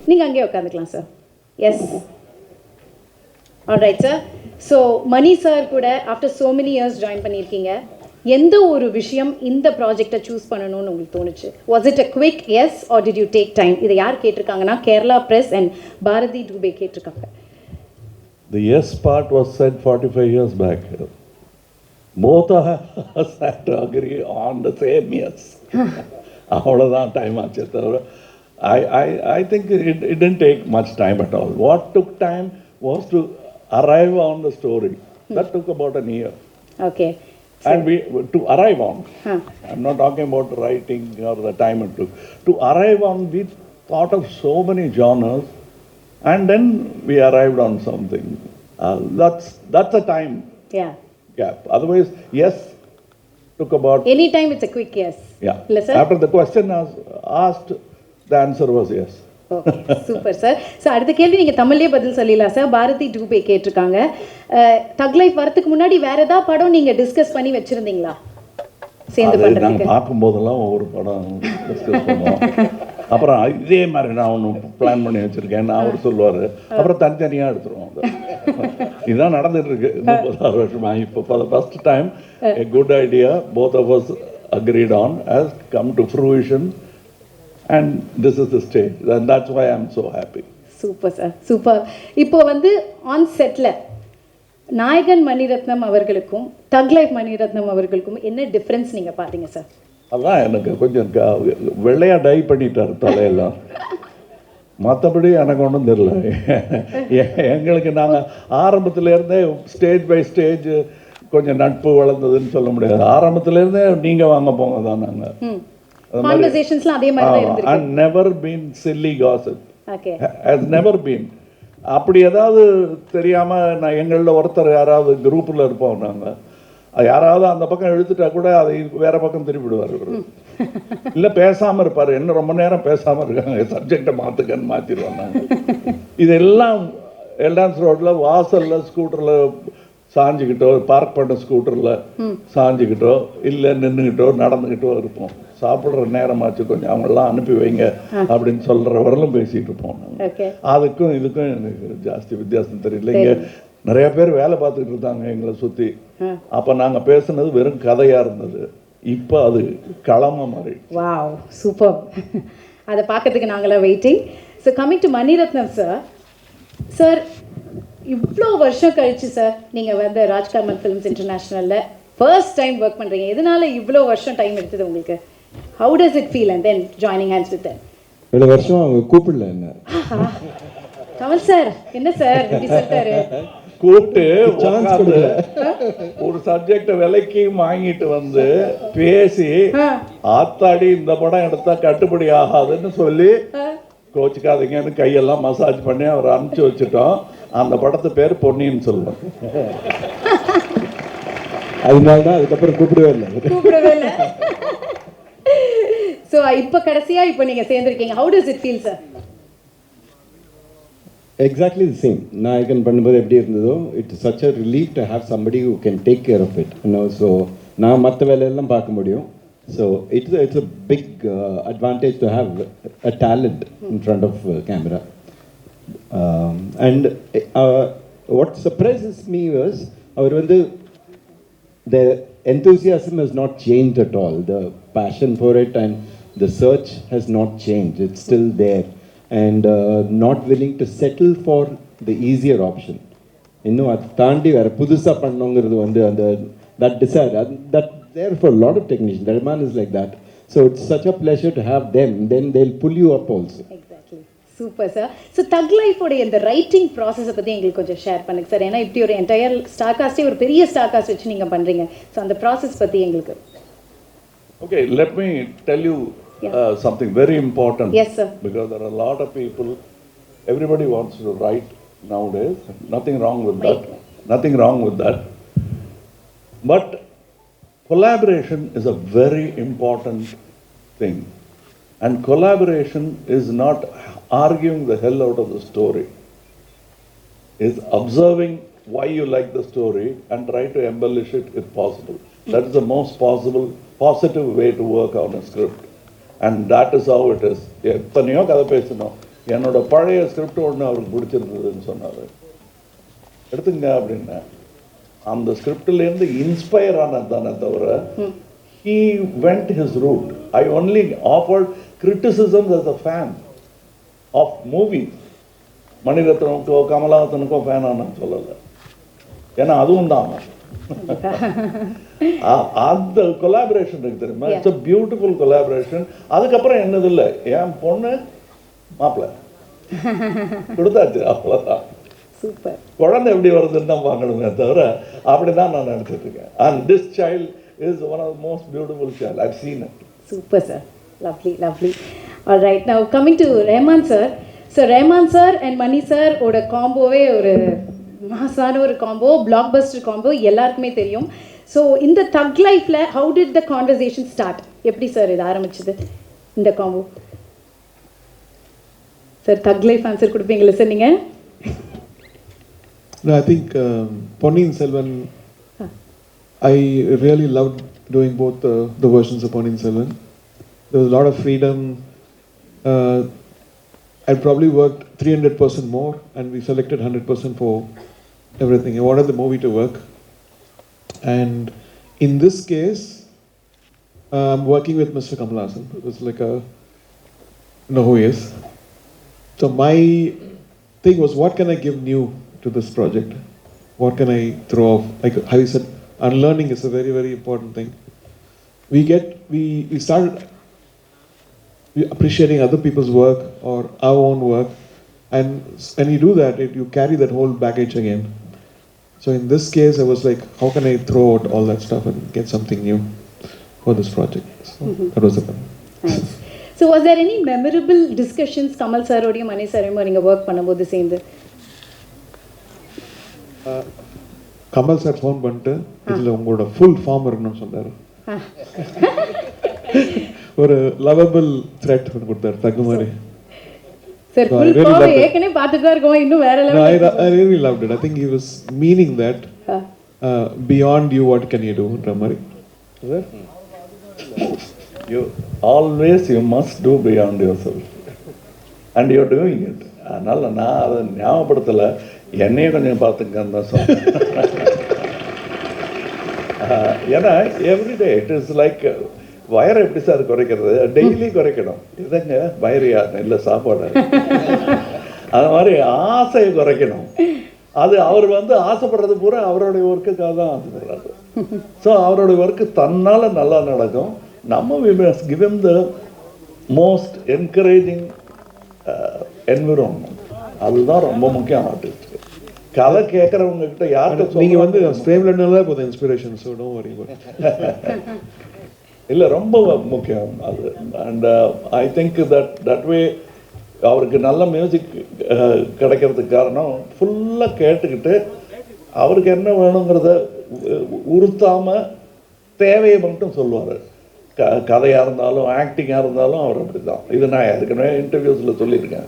நீங்கள் அங்கேயே உட்காந்துக்கலாம் sir. Yes, all right sir. So Mani sir கூட after so many years join பண்ணியிருக்கீங்க. எந்த ஒரு விஷயம் இந்த ப்ராஜெக்டை சூஸ் பண்ணணும்னு உங்களுக்கு தோணுச்சு? Was it a quick yes or did you take time? இதை யார் கேட்டிருக்காங்கன்னா கேரளா பிரஸ் அண்ட் பாரதி டூபே கேட்டிருக்காங்க. The yes part was said 45 years back. Both of us had to agree on the same yes. அவ்வளோதான் டைம் ஆச்சு தவிர I think it didn't take much time at all. What took time was to arrive on the story. That took about an year. Okay. And we to arrive on. I'm not talking about writing or the time it took. To arrive on, we thought of so many genres, and then we arrived on something. That's a time gap. Otherwise, yes, took about. Anytime it's a quick yes. Yeah. Listen. After the question was asked, the answer was yes. Okay, super sir. So அடுத்த கேள்வி நீங்கள் தமிழ்லேயே பதில் சொல்லிடலாம் sir. Bharathi Dubey கேட்டிருக்காங்க, தக் life வரதுக்கு முன்னாடி வேற ஏதாவது படம் நீங்கள் டிஸ்கஸ் பண்ணி வச்சுருந்தீங்களா சேர்ந்து பண்ணுறதுக்கு? நாங்கள் பார்க்கும்போதெல்லாம் ஒவ்வொரு படம் டிஸ்கஸ் பண்ணுவோம். அப்புறம் இதே மாதிரி நான் ஒன்று பிளான் பண்ணி வச்சுருக்கேன், அவர் சொல்லுவார், அப்புறம் தனித்தனியாக எடுத்துருவோம். இதுதான் நடந்துட்டு இருக்கு 36 வருஷமா. இப்போ for the first time a good idea both of us agreed on has come to fruition. And this is the stage, and that's why I'm so happy. Super sir, super. இப்போ வந்து ஆன் செட்டில் நாயகன் மணிரத்னம் அவர்களுக்கும் தக் life Mani Ratnam அவர்களுக்கும் என்ன difference நீங்கள் பார்த்தீங்க sir? அதான் எனக்கு கொஞ்சம் வெள்ளையாக டை பண்ணிட்டார் தலையெல்லாம். மற்றபடி எனக்கு ஒன்றும் தெரியல. எங்களுக்கு நாங்கள் ஆரம்பத்துலேருந்தே ஸ்டேஜ் பை ஸ்டேஜ் கொஞ்சம் நட்பு வளர்ந்ததுன்னு சொல்ல முடியாது. ஆரம்பத்துலேருந்தே நீங்கள் வாங்க போங்க தான் நாங்கள். Conversationsலாம் அதே மாதிரி தான் இருந்திருக்கு. And never been silly gossip. Okay. Has never been. அப்படி ஏதாவது தெரியாமல் நான் எங்களில் ஒருத்தர் யாராவது குரூப்பில் இருப்போம், நாங்கள் யாராவது அந்த பக்கம் இழுத்துட்டா கூட அதை வேற பக்கம் திருப்பிடுவார். இல்லை பேசாமல் இருப்பார், என்ன ரொம்ப நேரம் பேசாமல் இருக்காங்க, சப்ஜெக்டை மாற்றுக்கன்னு மாற்றிடுவோம் நாங்கள். இதெல்லாம் எல்டான்ஸ் ரோட்டில் வாசலில் ஸ்கூட்டரில் சாஞ்சிக்கிட்டோ, பார்க் பண்ண ஸ்கூட்டரில் சாஞ்சிக்கிட்டோ, இல்லை நின்றுக்கிட்டோ நடந்துக்கிட்டோ இருப்போம். சாப்பிட்ற நேரமாச்சு கொஞ்சம் அவங்கெல்லாம் அனுப்பி வைங்க அப்படின்னு சொல்கிற வரலும் பேசிகிட்டு இருப்போம். அதுக்கும் இதுக்கும் எனக்கு ஜாஸ்தி வித்தியாசம் தெரியல. இங்கே நிறைய பேர் வேலை பார்த்துக்கிட்டு இருந்தாங்க எங்களை சுற்றி. அப்போ நாங்கள் பேசுனது வெறும் கதையாக இருந்தது, இப்போ அது களமாக மாறி. Wow, super. அதை பார்க்கறதுக்கு நாங்களாம் waiting. So coming to Mani Ratnam sir. Sir, இவ்வளோ வருஷம் கழிச்சு சார் நீங்கள் வந்து ராஜ்கமல் ஃபிலிம்ஸ் இன்டர்நேஷ்னலில் ஃபர்ஸ்ட் டைம் ஒர்க் பண்ணுறீங்க. எதனால இவ்வளோ வருஷம் டைம் எடுத்தது உங்களுக்கு? How does it feel and then joining hands with them? இவ்வளோ வருஷம் அவங்க கூப்பிடல என்ன? கமல் சார் என்ன சார் இப்படி சொல்லிட்டாரு? கூப்பிட்டு ஒரு சப்ஜெக்டை விலைக்கு வாங்கிட்டு வந்து பேசி, ஆத்தாடி இந்த படம் எடுத்தா கட்டுப்படி ஆகாதுன்னு சொல்லி கோச்சிக்காதீங்கன்னு கையெல்லாம் மசாஜ் பண்ணி அவர் அனுப்பிச்சு வச்சுட்டோம். அந்த படத்து பேர் பொன்னியின் செல்வன். அதனால தான் அதுக்கப்புறம் கூப்பிடவே இல்லை. ஸோ இப்போ கடைசியாக இப்போ நீங்கள் சேர்ந்துருக்கீங்க. How does it feel sir? Exactly the same. Nayakan பண்ணும்போது எப்படி இருந்ததோ, it's such a relief to have somebody who can take care of it. So நான் மற்ற வேலையெல்லாம் பார்க்க முடியும். So it's a big advantage to have a talent in front of camera. And what surprises me was, அவர் வந்து the enthusiasm has not changed at all. The passion for it and the search has not changed. It's still there, and not willing to settle for the easier option. இன்னும் அது தாண்டி வேற புதுசாக பண்ணணுங்கிறது வந்து அந்த that desire that there for a lot of technicians. That man is like that. So it's such a pleasure to have them. Then they'll pull you up also. Super sir. So தக் லைஃபோடைய இந்த writing ப்ராசஸை பற்றி எங்களுக்கு கொஞ்சம் share பண்ணுங்க sir. ஏன்னா இப்படி ஒரு என்டையர் ஸ்டார் காஸ்டே ஒரு பெரிய ஸ்டார் காஸ்ட் வச்சு நீங்கள் பண்ணுறீங்க. ஸோ அந்த ப்ராசஸ் பற்றி எங்களுக்கு. Okay, let me tell you something very important. Yes sir. Because there are a lot of people, everybody wants to write nowadays. Nothing wrong with that. Nothing wrong with that. But collaboration is a very important thing. And collaboration is not arguing the hell out of the story. It's observing why you like the story and try to embellish it if possible. That is the most positive way to work on a script. And that is how it is. எத்தனையோ கதை பேசணும், என்னோட பழைய script ஒன்று அவருக்கு பிடிச்சிருந்ததுன்னு சொன்னார். எடுத்துங்க அப்படின்னா அந்த ஸ்கிரிப்ட்லேருந்து இன்ஸ்பயர் ஆனது தானே தவிர he went his route. I only offered criticisms as a fan of movies. மணிரத்னமுக்கோ கமலஹாசனுக்கோ ஃபேன் ஆனான்னு சொல்லலை. ஏன்னா அதுவும் தான் அந்த கொலாபரேஷன் இருக்கு தெரியுமா, இட்ஸ் அ பியூட்டிஃபுல் கொலாபரேஷன். அதுக்கப்புறம் என்னது இல்லை, என் பொண்ணு மாப்பிள்ளை கொடுத்தாச்சு, அவ்வளோதான். சூப்பர். குழந்தை எப்படி வருதுன்னு தான் பார்க்கணுமே தவிர அப்படி தான் நான் நினச்சிட்டு இருக்கேன். And this child is one of the most beautiful child I've seen it. Super sir, lovely lovely. All right, now coming to Rahman sir. So Rahman sir and Mani sir ஓட காம்போவே ஒரு மாசான ஒரு காம்போ, பிளாக் பஸ்டர் காம்போ, எல்லாருக்குமே தெரியும். ஸோ இந்த தக் லைஃப்பில் how did the conversation start? எப்படி சார் இது ஆரம்பிச்சது இந்த காம்போ? சார் தக் லைஃப் ஆன்சர் கொடுப்பீங்களா சார் நீங்கள்? No, I think Ponniyin Selvan, I really loved doing both the versions of Ponniyin Selvan. There was a lot of freedom. I probably worked 300% more, and we selected 100% for everything. I wanted the movie to work. And in this case, I'm working with Mr. Kamal. It was like a, you know who he is. So my thing was, what can I give new to this project? What can I throw off? Like how you said, unlearning is a very, very important thing. We started appreciating other people's work or our own work, and when you do that, you carry that whole baggage again. So in this case, I was like, how can I throw out all that stuff and get something new for this project? So that was the plan. Nice. So was there any memorable discussions Kamal sir oda Mani sir நீங்க work பண்ணும்போது சேர்ந்து? Kamal sir phone பண்ணிட்டு இதில் உங்களோட full form இருக்கணும்னு சொன்னார். ஒரு lovable thread கொடுத்தாரு தகு மாதிரி. சார் ஃபுல் ஃபார்ம் ஏற்கனவே பார்த்துட்டு இருக்கோம், இன்னும் வேற level. I really loved it. I think he was meaning that beyond you what can you do ன்ற மாதிரி. You always you must do beyond yourself and you're doing it. அதனால் நான் அதை ஞாபகப்படுத்தலை, என்னையும் கொஞ்சம் பார்த்துக்கன்னு தான் சொன்னேன். ஏன்னா எவ்ரிடே இட் இஸ் லைக் வயரை எப்படி சார் குறைக்கிறது, டெய்லி குறைக்கணும். இதுங்க வயிறியா இல்லை சாப்பாடு, அது மாதிரி ஆசையை குறைக்கணும். அது அவர் ஆசைப்படுறது பூரா அவருடைய ஒர்க்குக்காக தான் ஆசைப்படுறாரு. ஸோ அவருடைய ஒர்க்கு தன்னால் நல்லா நடக்கும். நம்ம we must give him the most encouraging environment. அதுதான் ரொம்ப முக்கியம் ஆர்டிஸ்ட். கதை கேட்குறவங்க கிட்ட யார்கிட்ட நீங்கள் ஸ்ப்ரேம்ல போதும் இன்ஸ்பிரேஷன். So don't worry. இல்லை ரொம்ப முக்கியம் அது. And I think that way அவருக்கு நல்ல மியூசிக் கிடைக்கிறதுக்கு காரணம் ஃபுல்லாக கேட்டுக்கிட்டு அவருக்கு என்ன வேணுங்கிறத உறுத்தாமல் தேவையை மட்டும் சொல்லுவார். கதையாக இருந்தாலும் ஆக்டிங்காக இருந்தாலும் அவர் அப்படி தான். இது நான் ஏற்கனவே இன்டர்வியூஸில் சொல்லியிருக்கேன்.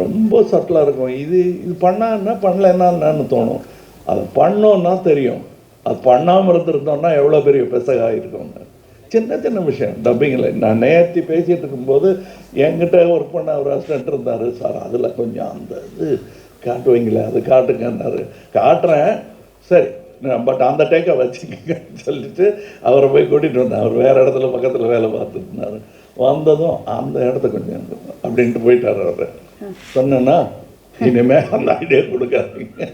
ரொம்ப சட்டிலாக இருக்கும். இது பண்ணால் என்ன பண்ணல என்னன்னு தோணும். அது பண்ணோன்னா தெரியும். அது பண்ணாமல் இருந்திருந்தோம்னா எவ்வளோ பெரிய பெசகாக இருக்கும்னு. சின்ன சின்ன விஷயம் டப்பிங்கில் நான் நேர்த்தி பேசிகிட்டு இருக்கும்போது என்கிட்ட ஒர்க் பண்ண ஒரு அசிஸ்டன்ட் இருந்தார். சார் அதில் கொஞ்சம் அந்த இது காட்டுவீங்களே, அது காட்டுங்கன்னாரு. காட்டுறேன், சரி பட் அந்த டேக்கை வச்சுக்கங்கன்னு சொல்லிட்டு அவரை போய் கூட்டிகிட்டு வந்தேன். அவர் வேறு இடத்துல பக்கத்தில் வேலை பார்த்துட்டு இருந்தார். வந்ததும் அந்த இடத்த கொஞ்சம் அப்படின்ட்டு போயிட்டார். அவர் சொன்னேன்னா இனிமேல் அந்த ஐடியா கொடுக்காதீங்க,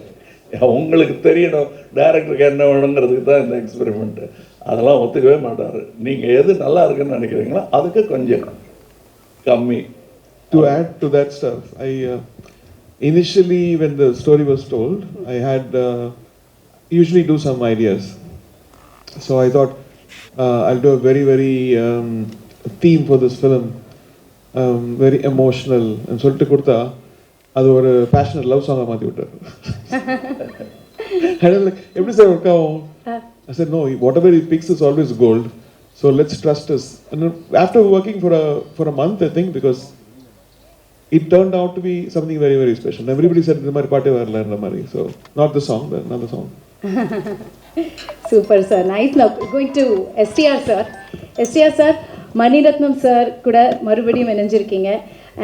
உங்களுக்கு தெரியணும் டைரக்டருக்கு என்ன வேணுங்கிறதுக்கு தான் இந்த எக்ஸ்பெரிமெண்ட்டு. அதெல்லாம் ஒத்துக்கவே மாட்டார். நீங்கள் எது நல்லா இருக்குன்னு நினைக்கிறீங்களோ அதுக்கு கொஞ்சம் கம்மி. To add to that stuff, initially when the story was told, I had usually do some ideas. So I thought I'll do a very, very theme for this film, very emotional. And சொல்லிட்டு கொடுத்தா அது ஒரு passionate love சாங்காக மாற்றி விட்டார். எப்படி sir work ஆகும்? I said, no, whatever he picks is always gold. So let's trust us. And after working for a month, I think, because it turned out to be something very, very special. Everybody said, so not the song, but another song. Super, sir. Nice. Now going to STR, sir. STR, sir, Maniratnam sir கூட மறுபடியும் இணைஞ்சிருக்கீங்க.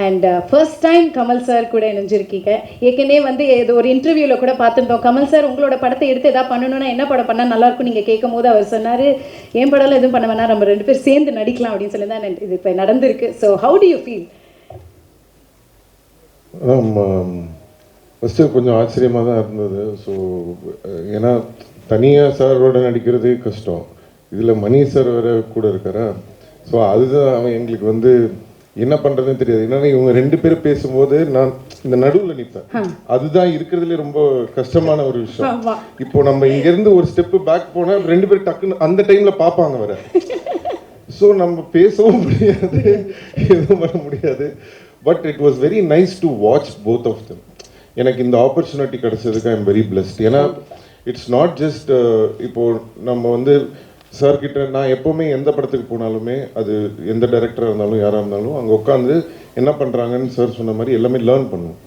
And first time Kamal sir கூட இணைஞ்சிருக்கீங்க. ஏற்கனவே வந்து ஏதோ ஒரு இன்டர்வியூவில் கூட பார்த்துருந்தோம், கமல் சார் உங்களோட படத்தை எடுத்து எதாவது பண்ணணும்னா என்ன படம் பண்ணால் நல்லாயிருக்கும் நீங்கள் கேட்கும் போது அவர் சொன்னார், என் படம்லாம் எதுவும் பண்ண வேணா, நம்ம 2 பேர் சேர்ந்து நடிக்கலாம் அப்படின்னு சொல்லி தான் இது இப்போ நடந்திருக்கு. So how to you feel? First கொஞ்சம் ஆச்சரியமாக தான் இருந்தது. ஸோ ஏன்னா தனியாக சாரோட நடிக்கிறது கஷ்டம், இதில் மணி சார் வேறு கூட இருக்காரா. ஸோ அதுதான் அவன் எங்களுக்கு வந்து என்ன பண்ணுறதுன்னு தெரியாது. என்னன்னா இவங்க 2 பேரும் பேசும்போது நான் இந்த நடுவில் நிற்பேன். அதுதான் இருக்கிறதுலே ரொம்ப கஷ்டமான ஒரு விஷயம். இப்போ நம்ம இங்கேருந்து ஒரு ஸ்டெப்பு பேக் போனால் 2 பேரும் டக்குன்னு அந்த டைமில் பார்ப்பாங்க வர. ஸோ நம்ம பேசவும் முடியாது, எதுவும் பண்ண முடியாது. But it was very nice to watch both of them. எனக்கு இந்த ஆப்பர்ச்சுனிட்டி கிடைச்சதுக்கு ஐ எம் வெரி பிளஸ்ட். ஏன்னா இட்ஸ் நாட் ஜஸ்ட் இப்போது நம்ம வந்து சார்கிட்ட நான் எப்போவுமே எந்த படத்துக்கு போனாலுமே அது எந்த டைரக்டராக இருந்தாலும் யாராக இருந்தாலும் அங்கே உட்காந்து என்ன பண்ணுறாங்கன்னு சார் சொன்ன மாதிரி எல்லாமே லேர்ன் பண்ணுவோம்.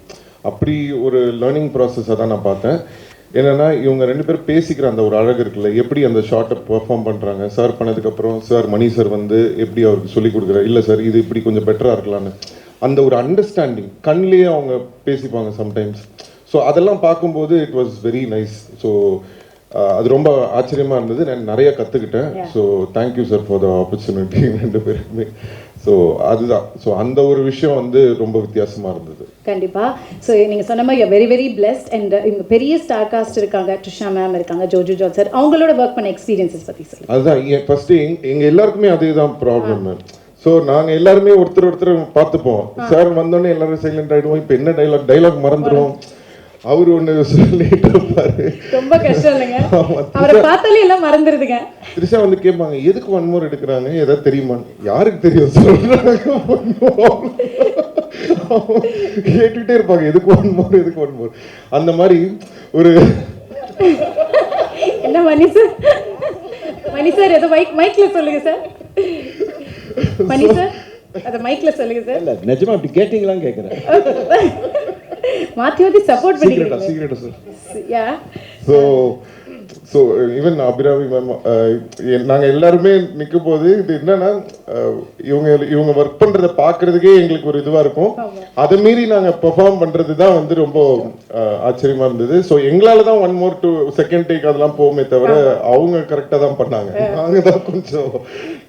அப்படி ஒரு லேர்னிங் ப்ராசஸை தான் நான் பார்த்தேன். என்னென்னா இவங்க 2 பேரும் பேசிக்கிற அந்த ஒரு அழகு இருக்குல்ல, எப்படி அந்த ஷார்ட்டை பெர்ஃபார்ம் பண்ணுறாங்க. சார் பண்ணதுக்கப்புறம் சார் மணி சார் வந்து எப்படி அவருக்கு சொல்லிக் கொடுக்குறாரு, இல்லை சார் இது இப்படி கொஞ்சம் பெட்டராக இருக்கலான்னு அந்த ஒரு அண்டர்ஸ்டாண்டிங் கண்ணிலேயே அவங்க பேசிப்பாங்க சம்டைம்ஸ். ஸோ அதெல்லாம் பார்க்கும்போது it was very nice. So அது ரொம்ப ஆச்சரியமாக இருந்தது, நான் நிறைய கற்றுக்கிட்டேன். So thank you sir for the opportunity 2 பேருக்குமே. ஸோ அதுதான், ஸோ அந்த ஒரு விஷயம் வந்து ரொம்ப வித்தியாசமாக இருந்தது. கண்டிப்பாக. ஸோ நீங்கள் சொன்ன மாதிரி வெரி வெரி பிளெஸ்ட். அண்ட் இவங்க பெரிய ஸ்டார் காஸ்ட் இருக்காங்க, ட்ரிஷா மேம் இருக்காங்க, ஜோஜு ஜான் சார், அவங்களோட ஒர்க் பண்ண எக்ஸ்பீரியன்ஸஸ் பற்றி சொல்லுங்கள். அதுதான் ஃபஸ்ட்டு எங்கள் எல்லாருக்குமே அதே தான் ப்ராப்ளம். ஸோ நாங்கள் எல்லாருமே ஒருத்தர் பார்த்துப்போம். சார் வந்தோடனே எல்லாரும் சைலண்ட் ஆகிடுவோம். இப்போ என்ன டைலாக் மறந்துடுவோம். அவர் ஒன்று சொல்லிட்டு இருப்பாரு, ரொம்ப கஷ்டம் இல்லைங்க, அவரை பார்த்தாலே எல்லாம் மறந்துடுதுங்க. த்ரிஷா வந்து கேட்பாங்க, எதுக்கு 1 more எடுக்கிறாங்க, ஏதாவது தெரியுமான்னு. யாருக்கு தெரியும் சொல்றாங்க, கேட்டுக்கிட்டே இருப்பாங்க, எதுக்கு 1 more எதுக்கு 1 more. அந்த மாதிரி ஒரு என்ன மணி சார் ஏதோ மைக்ல சொல்லுங்க சார். மணி சார் அத மைக்ல சொல்லுங்க சார். இல்ல நிஜமா அப்படி கேட்டிங்களான்னு கேக்குறேன். மாத்தி சப்போர்ட் பண்ணிக்கிறீங்க. Secret sir. Ya. So even Abhirami ma'am நாங்கள் எல்லாருமே நிற்கும் போது இது என்னன்னா இவங்க ஒர்க் பண்ணுறதை பார்க்கறதுக்கே எங்களுக்கு ஒரு இதுவாக இருக்கும். அதை மீறி நாங்கள் பெர்ஃபார்ம் பண்ணுறது தான் வந்து ரொம்ப ஆச்சரியமாக இருந்தது. ஸோ எங்களால் தான் 1 more to second take அதெல்லாம் போகுமே தவிர அவங்க கரெக்டாக தான் பண்ணாங்க. நாங்கள் தான் கொஞ்சம்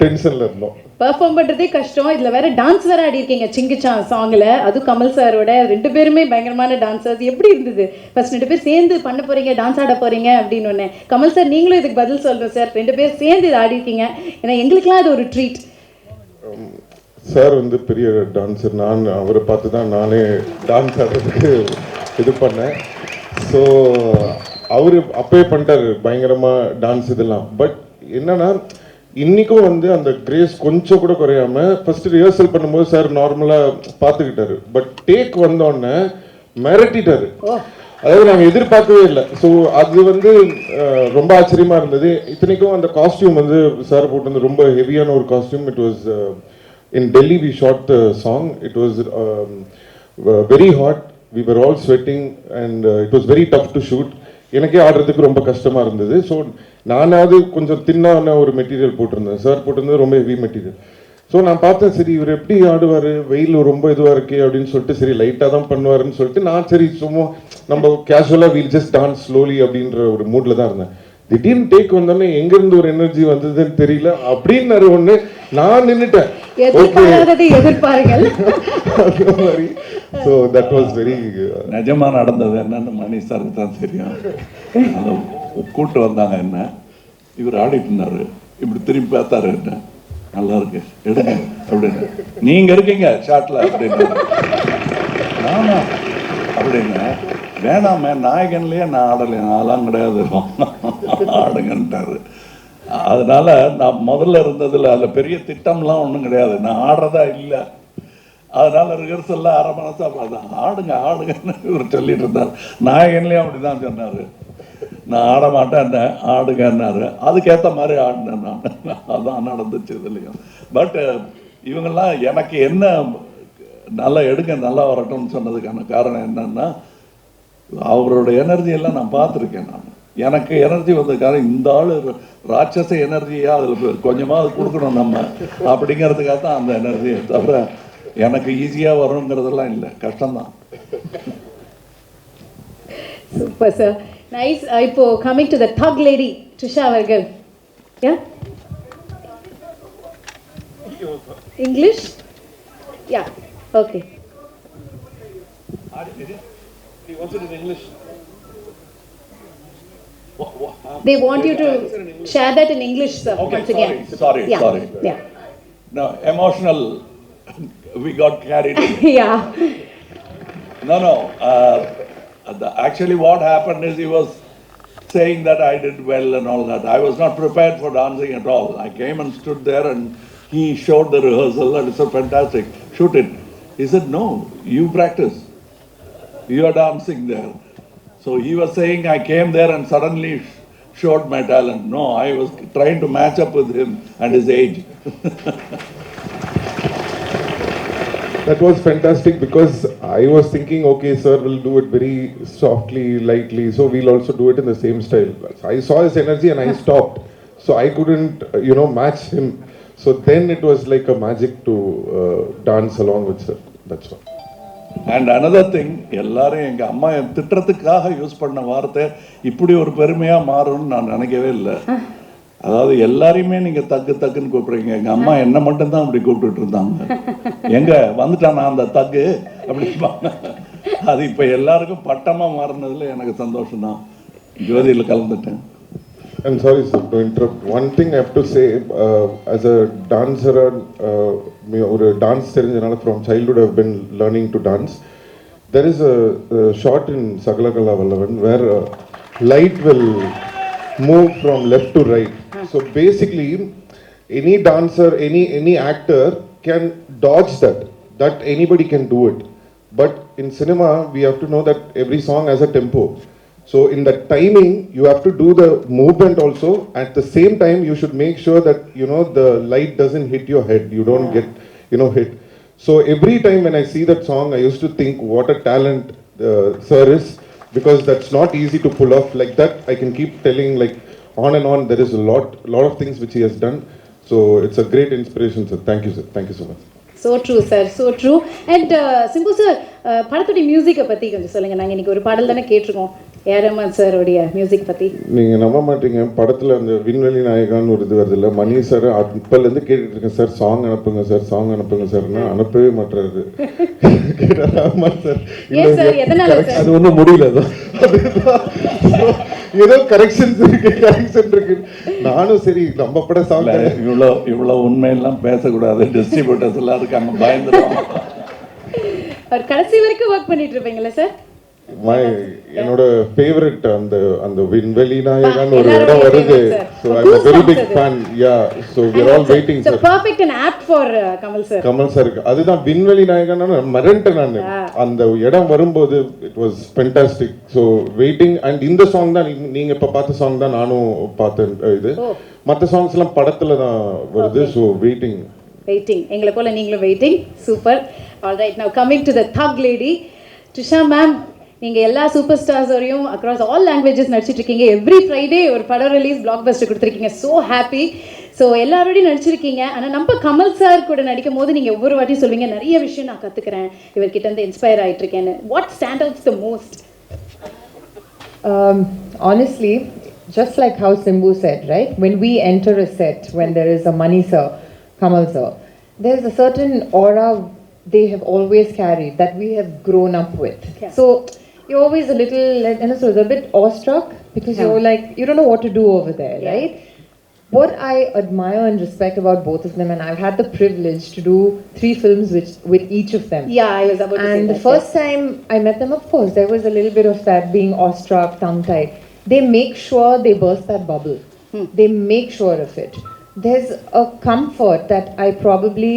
டென்ஷனில் இருந்தோம். பெர்ஃபார்ம் பண்ணுறதே கஷ்டம், இதில் வேற டான்ஸ் வேற ஆடி இருக்கீங்க சிங்கிச்சா சாங்கில், அதுவும் கமல் சாரோட. 2 பேருமே பயங்கரமான டான்ஸர்ஸ். எப்படி இருந்தது ஃபர்ஸ்ட் 2 பேர் சேர்ந்து பண்ண போறீங்க, டான்ஸ் ஆட போறீங்க அப்படின்னு ஒன்று? கமல் சார் நீங்களும் இதுக்கு பதில் சொல்லணும் சார். 2 பேர் சேர்ந்து இது ஆடி இருக்கீங்க, ஏன்னா எங்களுக்குலாம் அது ஒரு ட்ரீட். சார் வந்து பெரிய டான்ஸர். நான் அவரை பார்த்து தான் நானே டான்ஸ் ஆடுறதுக்கு இது பண்ணேன். ஸோ அவர் அப்பே பண்ணிட்டாரு பயங்கரமாக டான்ஸ் இதெல்லாம். பட் என்னன்னா இன்னைக்கும் வந்து அந்த கிரேஸ் கொஞ்சம் கூட குறையாம ஃபர்ஸ்ட் ரிஹர்சல் பண்ணும்போது சார் நார்மலாக பார்த்துக்கிட்டாரு. பட் டேக் வந்தோடனே மிரட்டிட்டாரு. அதாவது நாங்கள் எதிர்பார்க்கவே இல்லை. ஸோ அது வந்து ரொம்ப ஆச்சரியமா இருந்தது. இத்தனைக்கும் அந்த காஸ்டியூம் வந்து சார் போட்டு வந்து ரொம்ப ஹெவியான ஒரு costume. It was in Delhi we shot the song. It was very hot. We were all sweating and it was very tough to shoot. எனக்கே ஆடுறதுக்கு ரொம்ப கஷ்டமா இருந்தது. ஸோ நானாவது கொஞ்சம் தின்னான ஒரு மெட்டீரியல் போட்டிருந்தேன், சார் போட்டிருந்தது ரொம்ப ஹெவி மெட்டீரியல். ஸோ நான் பார்த்தேன், சரி இவர் எப்படி ஆடுவார், வெயில் ரொம்ப இதுவாக இருக்கே அப்படின்னு சொல்லிட்டு, சரி லைட்டாக தான் பண்ணுவாருன்னு சொல்லிட்டு நான் சரி சும்மா நம்ம கேஷுவலாக வீல் ஜஸ்ட் டான்ஸ் ஸ்லோலி அப்படின்ற ஒரு மூடில் தான் இருந்தேன். திடீர்னு டேக் வந்தோடனே எங்கேருந்து ஒரு எனர்ஜி வந்ததுன்னு தெரியல அப்படின்னு ஒன்று நான் நின்றுட்டேன். ஸோ தட் வாஸ் வெரி நிஜமாக நடந்தது என்னன்னு மணி சாருக்கு தான் தெரியும். அதை கூப்பிட்டு வந்தாங்க என்ன, இவர் ஆடிட்டு இருந்தாரு, இப்படி திரும்பி பார்த்தாரு, என்ன நல்லா இருக்கு எடுங்க அப்படின்னு, நீங்க இருக்கீங்க ஷாட்ல அப்படின்னு. நானா அப்படின்னு, வேணாமே நாயகன்லயே நான் ஆடலை, நான்லாம் கிடையாது ஆடுங்கன்ட்டாரு. அதனால நான் முதல்ல இருந்ததுல அதில் பெரிய திட்டம்லாம் ஒன்றும் கிடையாது, நான் ஆடுறதா இல்லை. அதனால ரிஹர்சல்லாம் அரை மனசா ஆடுங்க ஆடுங்கன்னு இவர் சொல்லிட்டு இருந்தார். நாயகன்லேயும் அப்படிதான் சொன்னார், நான் ஆட மாட்டேன் ஆடுங்கன்னாரு. அதுக்கேற்ற மாதிரி ஆடினேன் நான். அதான் நடந்துச்சு இதுலையும். பட் இவங்கெல்லாம் எனக்கு என்ன நல்லா எடுங்க நல்லா வரட்டும்னு சொன்னதுக்கான காரணம் என்னன்னா, அவரோட எனர்ஜி எல்லாம் நான் பார்த்துருக்கேன். நான் எனக்கு எனர்ஜி வந்ததுக்காக இந்த ஆள் ராட்சச எனர்ஜியாக அதில் கொஞ்சமாக அது கொடுக்கணும் நம்ம அப்படிங்கிறதுக்காக தான் அந்த எனர்ஜியை தவிர எனக்கு ஈஸியாக வருங்கிறதெல்லாம் இல்லை, கஷ்டம்தான். Super sir, nice. இப்போ coming to the thug lady Trisha அவர்கள். Yeah, English? Yeah, okay. He wants it in English. They want you to share that in English, sir. Okay, once again. sorry. Yeah. No, emotional, we got carried away. Yeah. No. Actually what happened is he was saying that I did well and all that. I was not prepared for dancing at all. I came and stood there and he showed the rehearsal and it's so fantastic. Shoot it. He said, no, you practice. You are dancing there. So he was saying I came there and suddenly showed my talent. No, I was trying to match up with him and his age. That was fantastic because I was thinking, okay, sir will do it very softly, lightly, so we'll also do it in the same style. I saw his energy and I stopped. So I couldn't, match him. So then it was like a magic to dance along with sir. That's all. And another thing, எல்லாரும் எங்கள் அம்மா திட்டத்துக்காக use பண்ண வார்த்தை இப்படி ஒரு பெருமையாக மாறும்னு நான் நினைக்கவே இல்லை. அதாவது எல்லாரையுமே நீங்கள் தக்குன்னு கூப்பிடுறீங்க. எங்கள் அம்மா என்ன மட்டும்தான் அப்படி கூப்பிட்டுட்டு இருந்தாங்க. எங்கே வந்துட்டான் நான் அந்த தக்கு அப்படிப்பாங்க. அது இப்போ எல்லாருக்கும் பட்டமாக மாறினதில் எனக்கு சந்தோஷம்தான். ஜோதியில் கலந்துட்டேன். I'm sorry sir to interrupt. One thing I have to say, as a dancer, or dance தெரிஞ்சனால from childhood I've been learning to dance. There is a shot in Sagalakala Vallavan where light will move from left to right. So basically any dancer, any actor can dodge that anybody can do it. But in cinema we have to know that every song has a tempo. So in that timing, you have to do the movement also. At the same time, you should make sure that, the light doesn't hit your head. You don't get, hit. So every time when I see that song, I used to think what a talent sir is, because that's not easy to pull off like that. I can keep telling like on and on. There is a lot of things which he has done. So it's a great inspiration, sir. Thank you, sir. Thank you so much. So true, sir. So true. And Simbu sir, படத்தோட மியூசிக்கை பற்றி கொஞ்சம் சொல்லுங்கள். நாங்கள் இன்றைக்கி ஒரு பாடல் தானே கேட்டிருக்கோம், ஏரமன் சாரோடைய மியூசிக் பற்றி. நீங்கள் நம்ப மாட்டீங்க, படத்தில் அந்த விண்வெளி நாயகான்னு ஒரு இது வருது இல்லை, மணி சார் இப்போலேருந்து கேட்டுட்டு இருக்கேன், சார் சாங் அனுப்புங்க சார்னா அனுப்பவே மாட்டுறாரு. சார் அது ஒன்றும் முடியல, ஏதோ கரெக்ஷன் இருக்கு. நானும் சரி நம்ம பட சாங் இவ்வளோ உண்மையெல்லாம் பேசக்கூடாது, டிஸ்ட்ரிபியூட்டர்ஸ் எல்லாம் இருக்காங்க, பயந்துருவாங்க. கடைசி வரைக்கும் ஒர்க் பண்ணிட்டு இருப்பீங்களா சார்? என்னோட ஃபேவரட் அந்த விண்வெளி நாயகன் ஒரு இடம் வருது. So I'm a very big fan. Yeah, so we're all waiting sir. So perfect and apt for Kamal sir. அதுதான் விண்வெளி நாயகன் மறந்துட்டேன் நான். அந்த இடம் வரும்போது it was fantastic. So waiting, and இந்த சாங் தான் நீங்க இப்ப பார்த்த சாங் தான் நானும் பார்த்தேன். இது மற்ற சாங்ஸ் எல்லாம் படத்துல தான் வருது. So waiting. எங்களை போல நீங்களும் waiting. Super. All right, now coming to the thug lady Trisha ma'am, நீங்கள் எல்லா சூப்பர் ஸ்டார்ஸோடையும் அக்ராஸ் ஆல் லாங்குவேஜஸ் நடிச்சிட்ருக்கீங்க. எவ்ரி ஃப்ரைடே ஒரு படம் ரிலீஸ் பிளாக் பஸ்டர் கொடுத்துருக்கீங்க. So happy. ஸோ எல்லாரோடையும் நடிச்சிருக்கீங்க. ஆனால் நம்ம கமல் சார் கூட நடிக்கும் போது நீங்கள் ஒவ்வொரு வாட்டியும் சொல்வீங்க, நிறைய விஷயம் நான் கற்றுக்கிறேன், இவர்கிட்ட இருந்து இன்ஸ்பயர் ஆகிட்டுருக்கேன்னு. What stand outs the most? Honestly, just like how Simbu said, right? When we enter a set, when there is a Mani sir, Kamal sir, there is a certain aura they have always carried that we have grown up with. Yeah. So you're always a little, so a bit awestruck because you're like, you don't know what to do over there, right? What I admire and respect about both of them, and I've had the privilege to do 3 films with each of them. Yeah, I was about to say that. And the first time I met them, of course, there was a little bit of that being awestruck, tongue-tied. They make sure they burst that bubble. They make sure of it. There's a comfort that I probably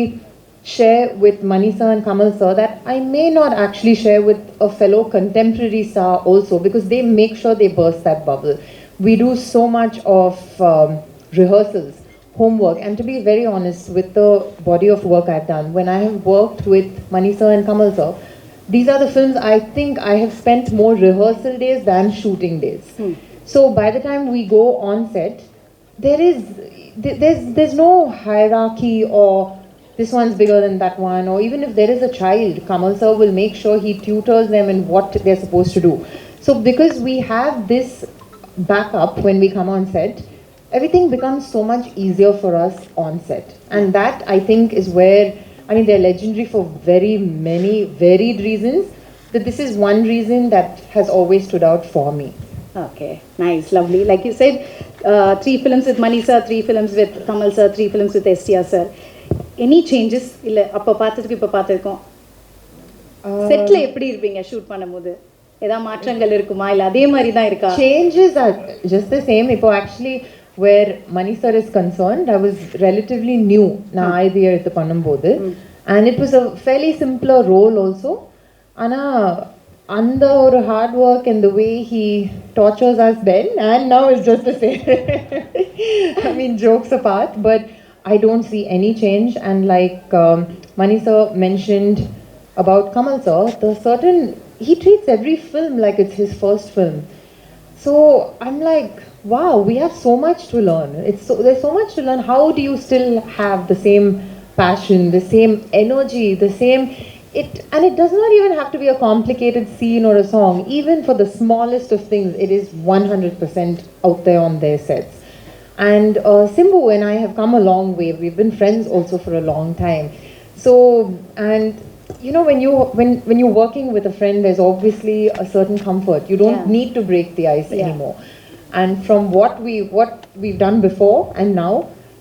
share with Mani sir and Kamal sir that I may not actually share with a fellow contemporary star also, because they make sure they burst that bubble. We do so much of rehearsals, homework, and to be very honest, with the body of work I've done, when I have worked with Mani sir and Kamal sir, these are the films I think I have spent more rehearsal days than shooting days. So by the time we go on set, there's no hierarchy or this one's bigger than that one, or even if there is a child, Kamal sir will make sure he tutors them in what they're supposed to do. So because we have this backup when we come on set, everything becomes so much easier for us on set. And that, I think, is where, I mean, they're legendary for very many varied reasons, but this is one reason that has always stood out for me. Okay, nice, lovely. Like you said, 3 films with Mani sir, 3 films with Kamal sir, 3 films with STR sir. Any changes? இல்ல அப்ப பார்த்ததுக்கு இப்ப பார்த்ததுக்கும் செட்ல எப்படி இருப்பீங்க shoot பண்ணும்போது? ஏதாவது மாற்றங்கள் இருக்குமா இல்ல அதே மாதிரி தான் இருக்கா? Changes are just the same. Ipo actually where Mani sir is concerned, I was relatively new na idea eduthu பண்ணும்போது, and it was a fairly simpler role also. Ana under or hard work and the way he tortures us then and now it's just the same. I mean, jokes apart, but I don't see any change. And like Mani sir mentioned about Kamal sir, he treats every film like it's his first film. So I'm like, wow, we have so much to learn. There's so much to learn. How do you still have the same passion, the same energy, the same and it does not even have to be a complicated scene or a song. Even for the smallest of things, it is 100% out there on their sets. And Simbu and I have come a long way. We've been friends also for a long time. So, and you know, when you're working with a friend, there's obviously a certain comfort. You don't need to break the ice anymore. And from what we've done before and now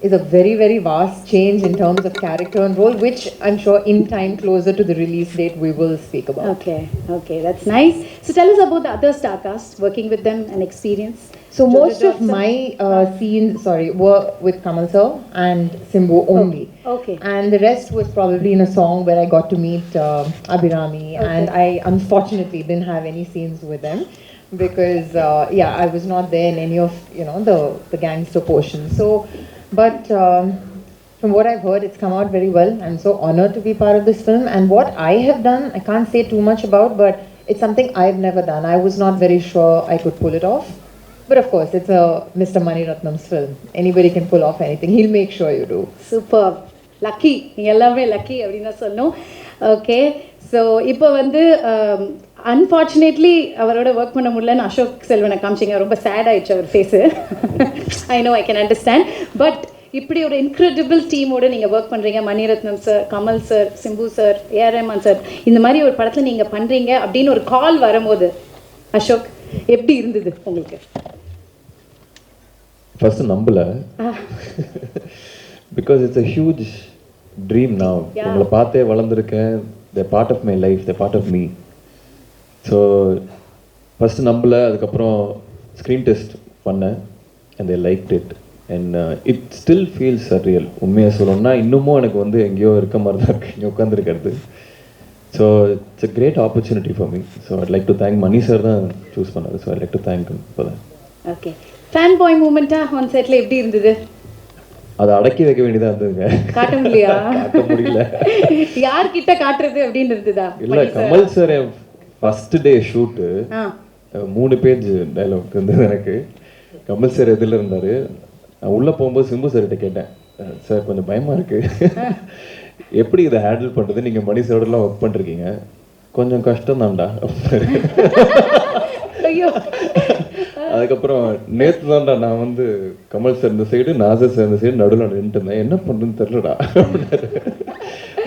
is a very, very vast change in terms of character and role, which I'm sure in time closer to the release date we will speak about. Okay, that's nice. So tell us about the other star cast, working with them and experience. So most of my scenes, were with Kamal sir and Simbu only. Okay. And the rest was probably in a song where I got to meet Abhirami, and I unfortunately didn't have any scenes with them because I was not there in any of the gangster portion. So, but from what I've heard, it's come out very well. I'm so honored to be part of this film, and what I have done, I can't say too much about, but it's something I've never done. I was not very sure I could pull it off. But of course, it's a Mr. Mani Ratnam's film. Anybody can pull off anything. He'll make sure you do. Superb. Lucky. நீங்க எல்லாமே lucky அப்படினா சொல்லணும். Okay. So இப்போ வந்து unfortunately அவரோட work பண்ண முடியலன்னு அசோக் செல்வனை காமிச்சிங்க. ரொம்ப sad ஆயிடுச்சு அவர் face. I know, I can understand. But இப்படி ஒரு இன்க்ரெடிபிள் டீமோட நீங்கள் ஒர்க் பண்ணுறீங்க. Maniratnam sir, Kamal sir, Simbu sir, A R Rahman sir, இந்த மாதிரி ஒரு படத்தில் நீங்கள் பண்ணுறீங்க அப்படின்னு ஒரு கால் வரும்போது அசோக் எப்படி இருந்தது உங்களுக்கு? First நம்பல, because it's a huge dream now. உங்களை பார்த்தே வளர்ந்துருக்கேன். They're part of my life, they're part of me. So first நம்பல, அதுக்கப்புறம் ஸ்க்ரீன் டெஸ்ட் பண்ணேன் and they liked it and it still feels surreal. உண்மையாக சொல்லணும்னா இன்னமும் எனக்கு வந்து எங்கேயோ இருக்க மாதிரி தான் இருக்கு இங்கே உட்காந்துருக்கிறது. So it's a great opportunity for me. So I'd like to thank Mani sir தான் choose பண்ணாரு. So I'd like to thank him for that. Okay. Fan boy மூமெண்ட்டா ஆன் செட்ல எப்படி இருந்தது? அதை அடக்கி வைக்க வேண்டியதா இருந்ததுங்க. காட்ட முடியல. காட்ட முடியல. யார் கிட்ட காட்டுறது அப்படின்னு இருந்ததா? இல்ல, Kamal sir first day shoot 3 page dialogue இருந்தது எனக்கு. கமல் சார் எதில் இருந்தாரு. நான் உள்ள போகும்போது சிம்பு சார் கிட்ட கேட்டேன், சார் கொஞ்சம் பயமா இருக்கு, எப்படி இதை ஹேண்டில் பண்றது, நீங்க மணி சாரோடலாம் ஒர்க் பண்ணிருக்கீங்க, கொஞ்சம் கஷ்டம் தான்டா. அதுக்கப்புறம் நேற்று தான்டா நான் வந்து கமல் சார் இந்த சைடு, நாசர் சார் இந்த சைடு நடுவில் நின்றுட்டு இருந்தேன், என்ன பண்ணுறதுன்னு தெரியலடா.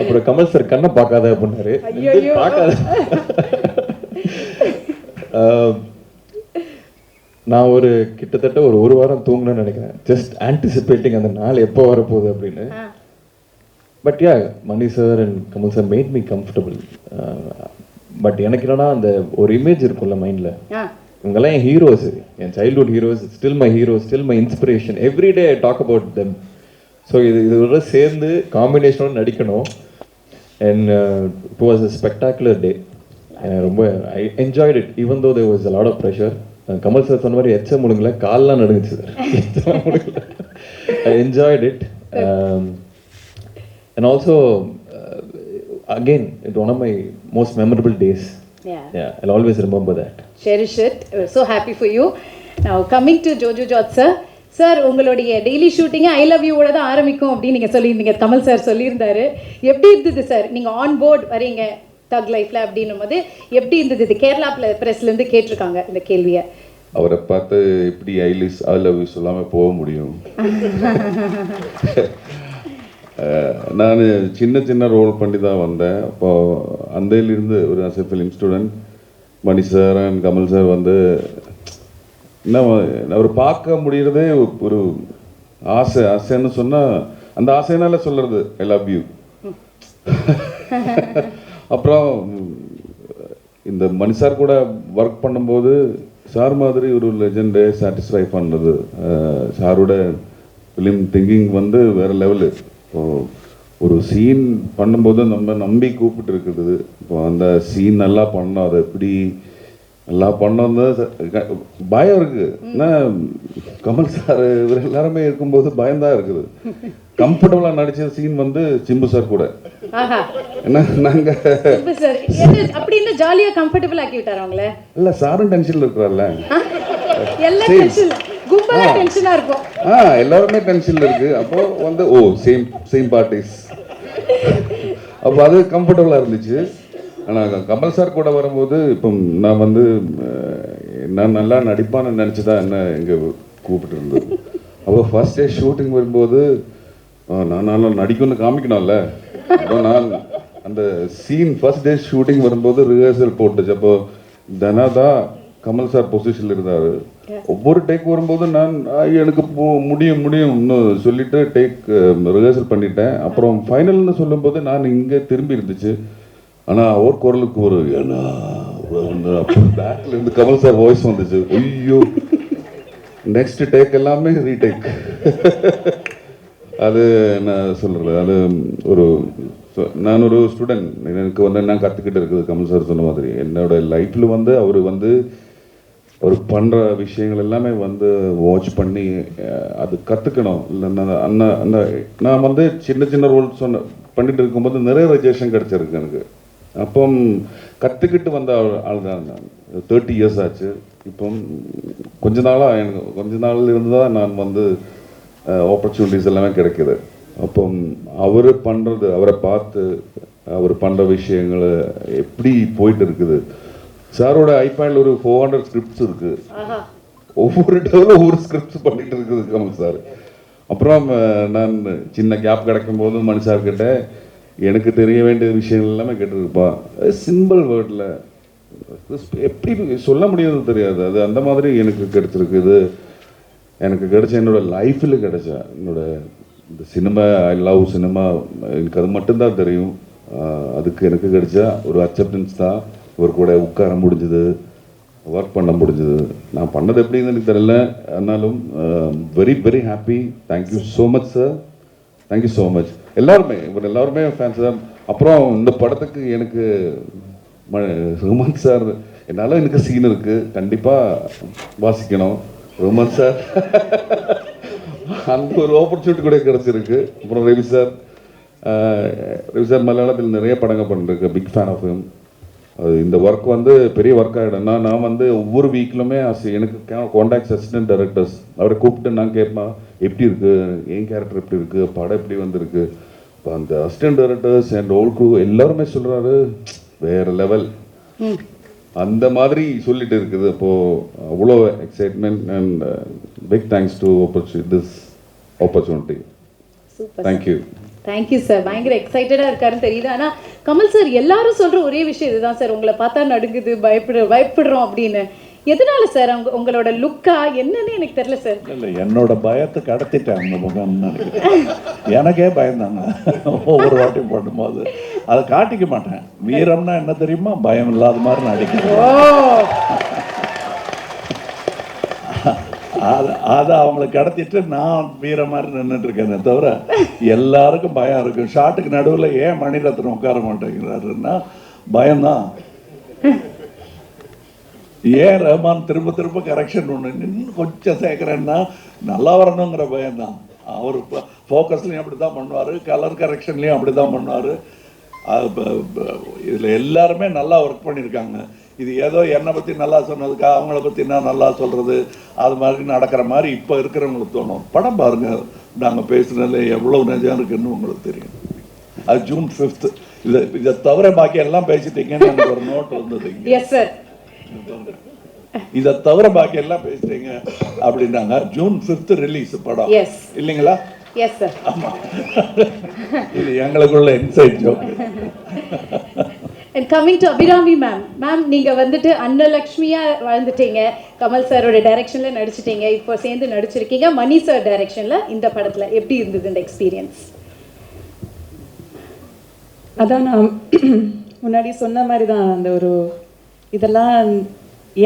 அப்புறம் கமல் சார் கண்ணை பார்க்காத அப்படின்னாரு. பார்க்காத. நான் ஒரு கிட்டத்தட்ட ஒரு வாரம் தூங்கணும்னு நினைக்கிறேன், ஜஸ்ட் ஆன்டிசிபேட்டிங் அந்த நாள் எப்போ வரப்போகுது அப்படின்னு. But ya, Mani sir and Kamal sir made me comfortable. But எனக்கு என்னன்னா அந்த ஒரு இமேஜ் இருக்கும்ல மைண்டில், இவங்கெல்லாம் என் ஹீரோஸ், என் childhood heroes, still my heroes, still my inspiration, every day I talk about them. So இதோட சேர்ந்து காம்பினேஷனோட நடிக்கணும். And it was a spectacular day. ரொம்ப I enjoyed it even though there was a lot of pressure. Kamal sir சொன்ன மாதிரி எச்ச முழுங்கல, கால்லாம் நடுங்குச்சு sir. I enjoyed it. And also, again, it's one of my most memorable days. Yeah, I'll always remember that. Cherish it. We're so happy for you. Now, coming to Jojo Jot sir, sir உங்களுடைய daily ஷூட்டிங்கே I love யூவோட தான் ஆரம்பிக்கும் அப்படின்னு நீங்கள் சொல்லியிருந்தீங்க, Kamal sir சொல்லியிருந்தாரு. எப்படி இருந்தது sir நீங்கள் ஆன் போர்ட் வரீங்க தக் லைஃப்பில் அப்படின்னும் போது எப்படி இருந்தது? இது கேரளா ப்ரெஸ்லேருந்து கேட்டிருக்காங்க இந்த கேள்வியை. அவரை பார்த்து எப்படி ஐ லவ் யூ சொல்லாமல் போக முடியும்? நான் சின்ன சின்ன ரோல் பண்ணி தான் வந்தேன். அப்போது அந்தையிலிருந்து ஒரு as a film student Mani sir and Kamal sir வந்து என்ன அவர் பார்க்க முடியறதே ஒரு ஆசைன்னு சொன்னால் அந்த ஆசைனால சொல்கிறது ஐ லவ் யூ. அப்புறம் இந்த மணி சார் கூட ஒர்க் பண்ணும்போது சார் மாதிரி ஒரு லெஜெண்டை சாட்டிஸ்ஃபை பண்ணுறது, சாரோட ஃபிலிம் திங்கிங் வந்து வேறு லெவலு. ஒரு சீன் பண்ணும்போது நம்ம நம்பி கூப்பிட்டு இருக்குது. இப்போ அந்த சீன் நல்லா பண்ணோம், அதை எப்படி நல்லா பண்ணோம் பயம் இருக்குது. ஏன்னா கமல் சார் இவர் எல்லாருமே இருக்கும்போது பயம்தான் இருக்குது. கம்ஃபர்டபுளாக நடிச்ச சீன் வந்து சிம்பு சார் கூட. ஏன்னா நாங்கள் அப்படின்னு ஜாலியாக கம்ஃபர்டபுள் ஆக்கி விட்டார் அவங்கள. இல்லை சாரும் டென்ஷனில் இருக்கிறார்ல, எல்லாருமே டென்ஷன்ல இருக்கு. அப்போ வந்து சேம் பார்ட்டிஸ், அப்போ அது கம்ஃபர்டபுளாக இருந்துச்சு. ஆனால் கமல் சார் கூட வரும்போது இப்போ நான் வந்து நான் நல்லா நடிப்பான்னு நினச்சி தான் என்ன இங்கே கூப்பிட்டு இருந்தது. அப்போ ஃபர்ஸ்ட் டே ஷூட்டிங் வரும்போது நான் நல்லா நடிக்கணும்னு காமிக்கணும்ல. அப்போ நான் அந்த சீன் ஃபர்ஸ்ட் டே ஷூட்டிங் வரும்போது ரிஹர்சல் போட்டுச்சு. அப்போ தனாதான் கமல் சார் பொசிஷனில் இருந்தார். ஒவ்வொரு டேக் வரும்போது நான் எனக்கு முடியும்னு சொல்லிட்டு டேக் ரிஹர்சல் பண்ணிட்டேன். அப்புறம் ஃபைனல்னு சொல்லும்போது நான் இங்கே திரும்பி இருந்துச்சு. ஆனால் அவர் குரலுக்கு ஒரு ஏன்னா பேக்கில் இருந்து கமல் சார் வாய்ஸ் வந்துச்சு. ஐயோ நெக்ஸ்ட் டேக் எல்லாமே ரீடேக். அது நான் சொல்கிறது, அது ஒரு நான் ஒரு ஸ்டூடெண்ட், எனக்கு வந்து நான் கற்றுக்கிட்டு இருக்குது. கமல் சார் சொன்ன மாதிரி என்னோட லைஃப்பில் வந்து அவர் பண்ணுற விஷயங்கள் எல்லாமே வந்து வாட்ச் பண்ணி அது கற்றுக்கணும். இல்லை நான் வந்து சின்ன சின்ன ரோல் பண்ணிட்டு இருக்கும்போது நிறைய ரெஜெக்ஷன் கிடச்சிருக்கு எனக்கு. அப்போ கற்றுக்கிட்டு வந்த ஆள் தான் நான். 30 years ஆச்சு. இப்போ கொஞ்ச நாள் இருந்து தான் நான் வந்து ஆப்பர்ச்சுனிட்டிஸ் எல்லாமே கிடைக்கிது. அப்போ அவர் பண்ணுறது, அவரை பார்த்து அவர் பண்ணுற விஷயங்கள் எப்படி போயிட்டு இருக்குது. சாரோட ஐபேடில் ஒரு 400 ஸ்கிரிப்ட்ஸ் இருக்குது. ஒவ்வொரு டேவில் ஒவ்வொரு ஸ்கிரிப்ட்ஸ் பண்ணிட்டு இருக்குது கமல் சார். அப்புறம் நான் சின்ன கேப் கிடைக்கும் போது மணி சார்கிட்ட எனக்கு தெரிய வேண்டிய விஷயங்கள் எல்லாமே கேட்டுருப்பா. சிம்பிள் வேர்டில் எப்படி சொல்ல முடியும்னு தெரியாது. அது அந்த மாதிரி எனக்கு கிடைச்சிருக்குது. எனக்கு கிடைச்ச என்னோட லைஃப்பில் கிடைச்ச என்னோட இந்த சினிமா, ஐ லவ் சினிமா, எனக்கு அது மட்டும்தான் தெரியும். அதுக்கு எனக்கு கிடைச்ச ஒரு அக்செப்டன்ஸ் தான். இவர் கூட உட்கார முடிஞ்சுது, ஒர்க் பண்ண முடிஞ்சுது. நான் பண்ணது எப்படின்னு எனக்கு தெரியல, ஆனாலும் very very happy. Thank you so much sir, thank you so much. எல்லாருமே ஃபேன்ஸ் தான். அப்புறம் இந்த படத்துக்கு எனக்கு ரோமான் சார், என்னால் எனக்கு சீன் இருக்குது, கண்டிப்பாக வாசிக்கணும் ரோமான் சார். அந்த ஒரு ஆப்பர்ச்சுனிட்டி கூட கிடச்சிருக்கு. அப்புறம் ரவி சார் மலையாளத்தில் நிறைய படங்கள் பண்ணிருக்கு, பிக் ஃபேன் ஆஃப் ஹிம். அது இந்த ஒர்க் வந்து பெரிய ஒர்க் ஆகிடும்னா நான் வந்து ஒவ்வொரு வீக்லுமே எனக்கு கான்டாக்ட் அசிஸ்டன்ட் டைரக்டர்ஸ் அவரை கூப்பிட்டு நான் கேட்பேன் எப்படி இருக்குது, என் கேரக்டர் எப்படி இருக்குது, படம் எப்படி வந்திருக்கு. இப்போ அந்த assistant directors and old crew எல்லாருமே சொல்கிறாரு வேறு லெவல், அந்த மாதிரி சொல்லிட்டு இருக்குது. அப்போது அவ்வளோ excitement and big thanks to this opportunity. Thank you. Thank you sir. பயங்கர எக்ஸைட்டடாக இருக்காருன்னு தெரியுது. ஆனால் கமல் சார் எல்லாரும் சொல்கிற ஒரே விஷயம் இதுதான் சார், உங்களை பார்த்தா நடுங்குது, பயப்படுறோம் அப்படின்னு. எதனால சார்? உங்களோட லுக்கா என்னன்னு எனக்கு தெரியல சார். இல்லை, என்னோட பயத்தை கடத்திட்டேன் அந்த முகம்னு நினைக்கிறேன். எனக்கே பயந்தாங்க ஒவ்வொரு வாட்டி பண்ணும்போது. அதை காட்டிக்க மாட்டேன். வீரம்னா என்ன தெரியுமா? பயம் இல்லாத மாதிரி நடிக்கிறேன். அதை அவங்கள கடத்திட்டு நான் வீர மாதிரி நின்றுட்டு இருக்கேனே தவிர எல்லாருக்கும் பயம் இருக்கு. ஷாட்டுக்கு நடுவில் ஏன் மணிரத்னம் உட்கார மாட்டேங்கிறாருன்னா பயம்தான். ஏன் ரஹ்மான் திரும்ப திரும்ப கரெக்ஷன் ஒன்று இன்னும் கொஞ்சம் சேர்க்குறேன்னா நல்லா வரணுங்கிற பயம்தான். அவர் ஃபோக்கஸ்லையும் அப்படி தான் பண்ணுவார், கலர் கரெக்ஷன்லேயும் அப்படி தான் பண்ணுவார். இதில் எல்லாருமே நல்லா ஒர்க் பண்ணியிருக்காங்க. இது ஏதோ என்னை பற்றி நல்லா சொன்னதுக்காக அவங்கள பற்றி நான் நல்லா சொல்கிறது அது மாதிரி நடக்கிற மாதிரி இப்போ இருக்கிறவங்களுக்கு தோணும். படம் பாருங்கள், நாங்கள் பேசுனதில் எவ்வளோ நிஜம் இருக்குன்னு உங்களுக்கு தெரியும். அது June 5th. இதை தவிர பாக்கி எல்லாம் பேசிட்டீங்கன்னு எனக்கு ஒரு நோட் வந்தது. எஸ் சார், இதை தவிர பாக்கி எல்லாம் பேசிட்டீங்க அப்படின்னாங்க. June 5th ரிலீஸ் படம் இல்லைங்களா? Yes sir. ஆமாம், இது எங்களுக்குள்ள inside joke. And coming to Abhirami ma'am, நீங்கள் வந்துட்டு அன்னலக்ஷ்மியாக வாழ்ந்துட்டீங்க, கமல் சாரோட டைரக்ஷனில் நடிச்சிட்டீங்க, இப்போ சேர்ந்து நடிச்சிருக்கீங்க மணி சார் டைரக்ஷனில். இந்த படத்தில் எப்படி இருந்தது இந்த எக்ஸ்பீரியன்ஸ்? அதான் நான் முன்னாடி சொன்ன மாதிரி தான், அந்த ஒரு இதெல்லாம்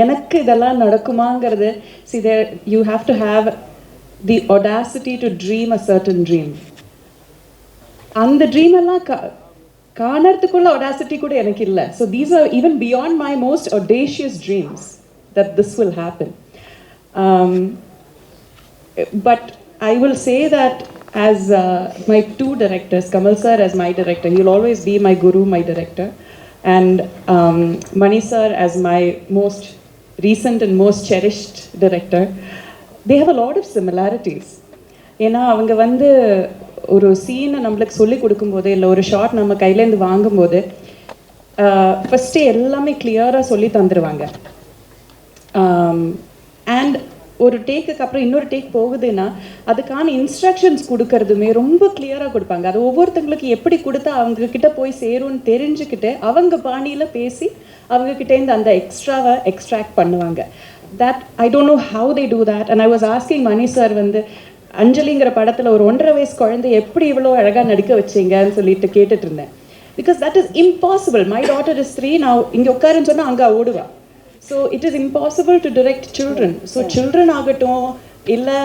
எனக்கு இதெல்லாம் நடக்குமாங்கிறது. see there you have to have the audacity to dream a certain dream. அந்த ட்ரீம் எல்லாம் காணறதுக்குள்ள audacity கூட எனக்கு இல்லை. so these are even beyond my most audacious dreams that this will happen. But I will say that as my two directors, Kamal sir as my director, he will always be my guru, my director, and Mani sir as my most recent and most cherished director. They have a lot of similarities. ஏன்னா அவங்க வந்து ஒரு சீனை நம்மளுக்கு சொல்லி கொடுக்கும்போது, இல்லை ஒரு ஷார்ட் நம்ம கையிலேருந்து வாங்கும்போது ஃபஸ்ட்டு எல்லாமே கிளியராக சொல்லி தந்துடுவாங்க. அண்ட் ஒரு டேக்குக்கு அப்புறம் இன்னொரு டேக் போகுதுன்னா அதுக்கான இன்ஸ்ட்ரக்ஷன்ஸ் கொடுக்கறதுமே ரொம்ப கிளியராக கொடுப்பாங்க. அது ஒவ்வொருத்தங்களுக்கு எப்படி கொடுத்தா அவங்கக்கிட்ட போய் சேரும்னு தெரிஞ்சுக்கிட்டு அவங்க பாணியில் பேசி அவங்கக்கிட்டேருந்து அந்த எக்ஸ்ட்ராவை எக்ஸ்ட்ராக்ட் பண்ணுவாங்க. that I don't know how they do that. And I was asking Mani sir வந்து அஞ்சலிங்கிற படத்தில் ஒரு 1.5 வயசு குழந்தை எப்படி இவ்வளோ அழகாக நடிக்க வச்சிங்கன்னு சொல்லிட்டு கேட்டுட்டு இருந்தேன். because that is impossible. My daughter is 3 now. இங்கே உட்காருன்னு சொன்னால் அங்கே ஓடுவா. so it is impossible to direct children. so children ஆகட்டும் இல்லை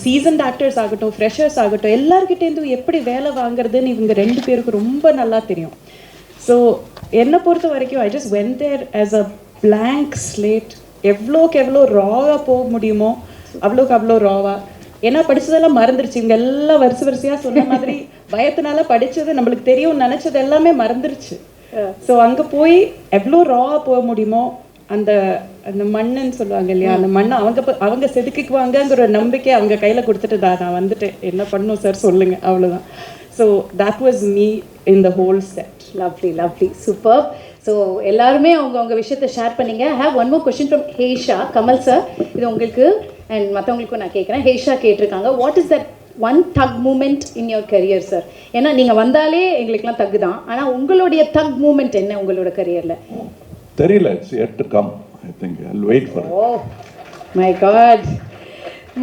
seasoned actors ஆகட்டும், ஃப்ரெஷர்ஸ் ஆகட்டும், எல்லார்கிட்டேருந்து எப்படி வேலை வாங்குறதுன்னு இவங்க 2 பேருக்கு ரொம்ப நல்லா தெரியும். ஸோ என்னை பொறுத்த வரைக்கும் I just went there as a blank slate. எவ்வளோக்கு எவ்வளோ ராவாக போக முடியுமோ அவ்வளோக்கு அவ்வளோ ராவாக. ஏன்னா படித்ததெல்லாம் மறந்துருச்சு. இவங்க எல்லாம் வரிசையாக சொன்ன மாதிரி பயத்தினால படித்தது நம்மளுக்கு தெரியும் நினச்சது எல்லாமே மறந்துருச்சு. ஸோ அங்கே போய் எவ்வளோ ராவாக போக முடியுமோ அந்த அந்த மண்ணுன்னு சொல்லுவாங்க இல்லையா, அந்த மண்ணை அவங்க செதுக்கிக்குவாங்கங்கிற ஒரு நம்பிக்கை அவங்க கையில் கொடுத்துட்டு நான் வந்துட்டு என்ன பண்ணணும் சார் சொல்லுங்கள், அவ்வளோதான். So that was me in the whole set. Lovely lovely, super. So எல்லாருமே அவங்க விஷயத்தை ஷேர் பண்ணிங்க. I have one more question from Hesha. Kamal sir, இது உங்களுக்கு அண்ட் மற்றவங்களுக்கும் நான் கேட்குறேன். ஹேஷா கேட்டிருக்காங்க, what is that one thug moment in your career sir? ஏன்னா நீங்கள் வந்தாலே எங்களுக்குலாம் தக்கு தான், ஆனால் உங்களுடைய தக் மூமெண்ட் என்ன உங்களோட கரியரில்? தெரியல, it's yet to come. I think I'll wait for it. Oh my god.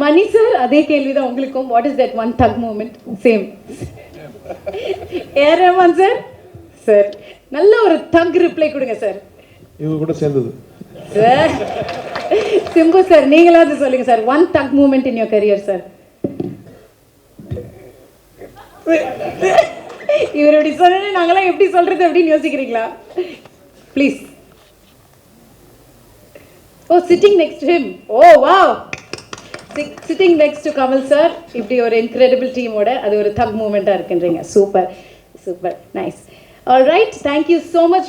Mani sir, அதே கேள்வி தான் உங்களுக்கும். What is that one thug moment? Same. ஏரமான் சார், சார் நல்ல ஒரு தக் ரிப்ளை கொடுங்க சார். இவங்க கூட சேர்ந்தது சார். சிம்பு சார், நீங்களாவது சொல்லுங்க sir, one thug moment in your career sir. இவர் எப்படி சொல்ல நாங்களாம் எப்படி சொல்றது அப்படின்னு யோசிக்கிறீங்களா? Please. Oh, sitting next to him. Oh wow, sitting next to Kamal sir. இப்படி ஒரு இன்க்ரெடிபிள் டீமோட அது ஒரு தக் மூமெண்ட்டாக இருக்குன்றீங்க. Super super, nice. All right, thank you so much.